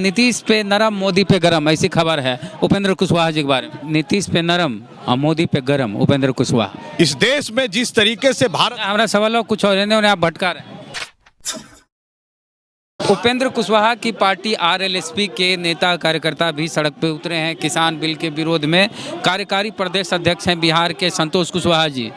नीतीश पे नरम, मोदी पे गरम, ऐसी खबर है उपेंद्र कुशवाहा जी के बारे में। नीतीश पे नरम और मोदी पे गरम, उपेंद्र कुशवाहा। इस देश में जिस तरीके से भारत, हमारा सवाल कुछ और है, आप भटका रहे हैं। उपेंद्र कुशवाहा की पार्टी आरएलएसपी के नेता कार्यकर्ता भी सड़क पे उतरे हैं किसान बिल के विरोध में। कार्यकारी प्रदेश अध्यक्ष हैं बिहार के संतोष कुशवाहा जी।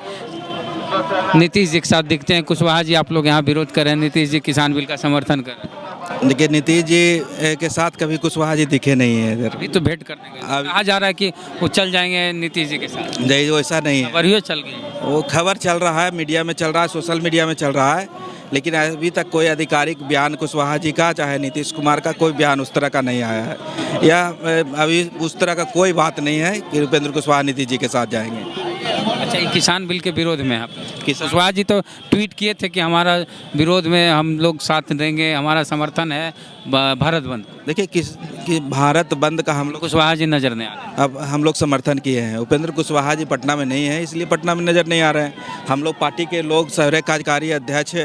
नीतीश जी के साथ दिखते हैं। कुशवाहा जी, आप लोग यहाँ विरोध कर रहे हैं, नीतीश जी किसान बिल का समर्थन कर रहे हैं। देखिए, नीतीश जी के साथ कभी कुशवाहा जी दिखे नहीं है इधर। अभी तो भेंट करने गए, कहा जा रहा है कि वो चल जाएंगे नीतीश जी के साथ। नहीं, वैसा नहीं है। खबर चल गई, वो खबर चल रहा है, मीडिया में चल रहा है, सोशल मीडिया में चल रहा है, लेकिन अभी तक कोई आधिकारिक बयान कुशवाहा जी का चाहे नीतीश कुमार का कोई बयान उस तरह का नहीं आया है। या अभी उस तरह का कोई बात नहीं है कि उपेंद्र कुशवाहा नीतीश जी के साथ जाएंगे। अच्छा, ये किसान बिल के विरोध में आप कुशवाहा जी तो ट्वीट किए थे कि हमारा विरोध में हम लोग साथ देंगे, हमारा समर्थन है भारत बंद। देखिए, कि भारत बंद का हम लोग, कुशवाहा जी नजर नहीं आ रहे। अब हम लोग समर्थन किए हैं। उपेंद्र कुशवाहा जी पटना में नहीं है, इसलिए पटना में नज़र नहीं आ रहे हैं। हम लोग पार्टी के लोग, शहर कार्यकारी अध्यक्ष,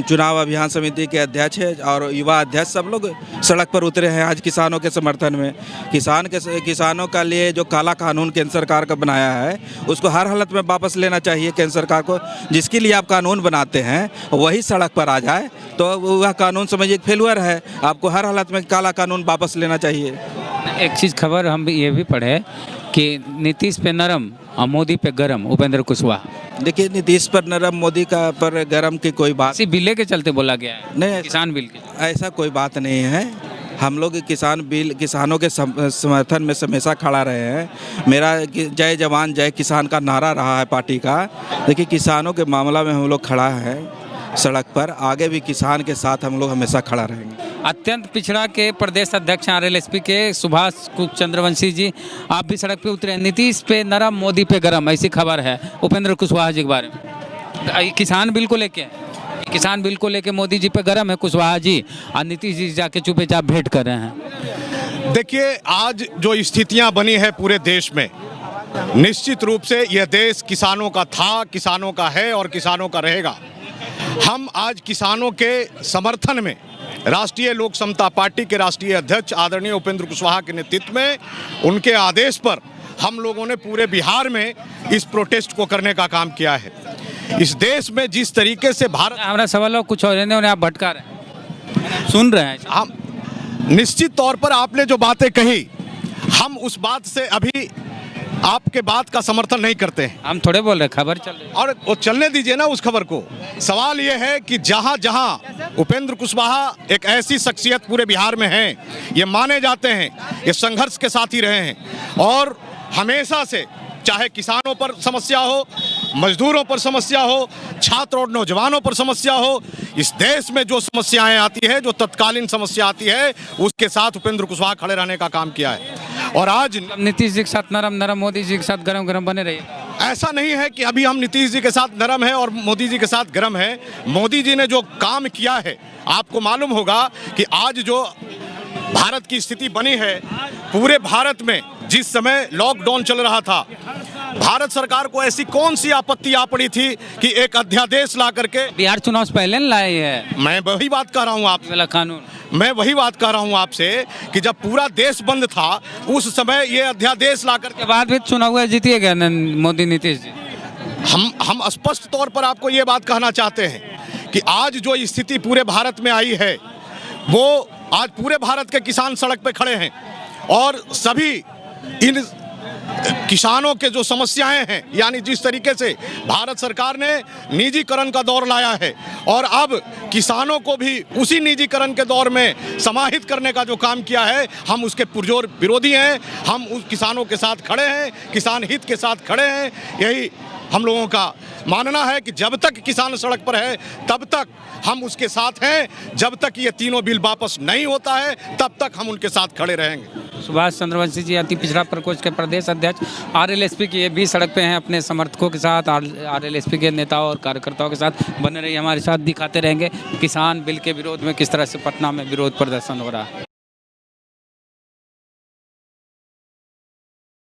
चुनाव अभियान समिति के अध्यक्ष और युवा अध्यक्ष सब लोग सड़क पर उतरे हैं आज किसानों के समर्थन में। किसानों का लिए जो काला कानून केंद्र सरकार का बनाया है उसको हर हालत में वापस लेना चाहिए केंद्र सरकार को। जिसके लिए आप कानून बनाते हैं वही सड़क पर आ जाए तो वह कानून समझिए फेलुअर है। आपको हर हालत में काला कानून वापस लेना चाहिए। एक चीज़ खबर हम ये भी पढ़े कि नीतीश पे नरम और मोदी पे गरम, उपेंद्र कुशवाहा। देखिए, नीतीश पर नरम, मोदी का पर गरम की कोई बात इसी बिल के चलते बोला गया है, नहीं, किसान बिल के। ऐसा कोई बात नहीं है। हम लोग किसानों के समर्थन में हमेशा खड़ा रहे हैं। मेरा जय जवान जय किसान का नारा रहा है पार्टी का। देखिए, किसानों के मामला में हम लोग खड़ा है सड़क पर, आगे भी किसान के साथ हम लोग हमेशा खड़ा रहेंगे। अत्यंत पिछड़ा के प्रदेश अध्यक्ष आरएलएसपी के सुभाष चंद्रवंशी जी, आप भी सड़क पे उतरे हैं। नीतीश पे नरम, मोदी पे गरम, ऐसी खबर है उपेंद्र कुशवाहा जी के बारे में। किसान बिल को लेके मोदी जी पे गरम है कुशवाहा जी, और नीतीश जी जाके चुपचाप भेंट कर रहे हैं। देखिए, आज जो स्थितियां बनी है पूरे देश में, निश्चित रूप से यह देश किसानों का था, किसानों का है और किसानों का रहेगा। हम आज किसानों के समर्थन में राष्ट्रीय लोक समता पार्टी के राष्ट्रीय अध्यक्ष आदरणीय उपेंद्र कुशवाहा के नेतृत्व में, उनके आदेश पर हम लोगों ने पूरे बिहार में इस प्रोटेस्ट को करने का काम किया है। इस देश में जिस तरीके से भारत, हमारा सवाल कुछ और है, आप भटका रहे हैं, सुन रहे हैं हम निश्चित तौर पर आपने जो बातें कही, हम उस बात से अभी आपके बात का समर्थन नहीं करते हैं। हम थोड़े बोल रहे, खबर चल रही है और वो चलने दीजिए ना उस खबर को। सवाल ये है कि जहां जहां उपेंद्र कुशवाहा एक ऐसी शख्सियत पूरे बिहार में हैं, ये माने जाते हैं, ये संघर्ष के साथ ही रहे हैं और हमेशा से, चाहे किसानों पर समस्या हो, मजदूरों पर समस्या हो, छात्र और नौजवानों पर समस्या हो, इस देश में जो समस्याएं आती है, जो तत्कालीन समस्या आती है, उसके साथ उपेंद्र कुशवाहा खड़े रहने का काम किया है। और आज नीतीश जी के साथ नरम नरम, मोदी जी के साथ गरम गरम बने रहिए। ऐसा नहीं है कि अभी हम नीतीश जी के साथ नरम है और मोदी जी के साथ गरम है। मोदी जी ने जो काम किया है, आपको मालूम होगा कि आज जो भारत की स्थिति बनी है, पूरे भारत में जिस समय लॉकडाउन चल रहा था, भारत सरकार को ऐसी कौन सी आपत्ति आ पड़ी थी कि एक अध्यादेश ला करके, बिहार चुनाव से पहले लाए है। मैं वही बात कह रहा हूँ आप वाला कानून, मैं वही बात कह रहा हूँ आपसे कि जब पूरा देश बंद था उस समय ये अध्यादेश ला करके, बाद भी चुनाव जीतिए गया मोदी नीतीश जी। हम स्पष्ट तौर पर आपको ये बात कहना चाहते हैं कि आज जो स्थिति पूरे भारत में आई है, वो आज पूरे भारत के किसान सड़क पे खड़े हैं और सभी इन किसानों के जो समस्याएं हैं, यानी जिस तरीके से भारत सरकार ने निजीकरण का दौर लाया है और अब किसानों को भी उसी निजीकरण के दौर में समाहित करने का जो काम किया है, हम उसके पुरजोर विरोधी हैं। हम उस किसानों के साथ खड़े हैं, किसान हित के साथ खड़े हैं। यही हम लोगों का मानना है कि जब तक किसान सड़क पर है तब तक हम उसके साथ हैं। जब तक ये तीनों बिल वापस नहीं होता है तब तक हम उनके साथ खड़े रहेंगे। सुभाष चंद्रवंशी जी, अति पिछड़ा प्रकोष्ठ के प्रदेश अध्यक्ष आरएलएसपी के, ये भी सड़क पे हैं अपने समर्थकों के साथ, आरएलएसपी के नेताओं और कार्यकर्ताओं के साथ बने रहिए, हमारे साथ दिखाते रहेंगे किसान बिल के विरोध में किस तरह से पटना में विरोध प्रदर्शन हो रहा है।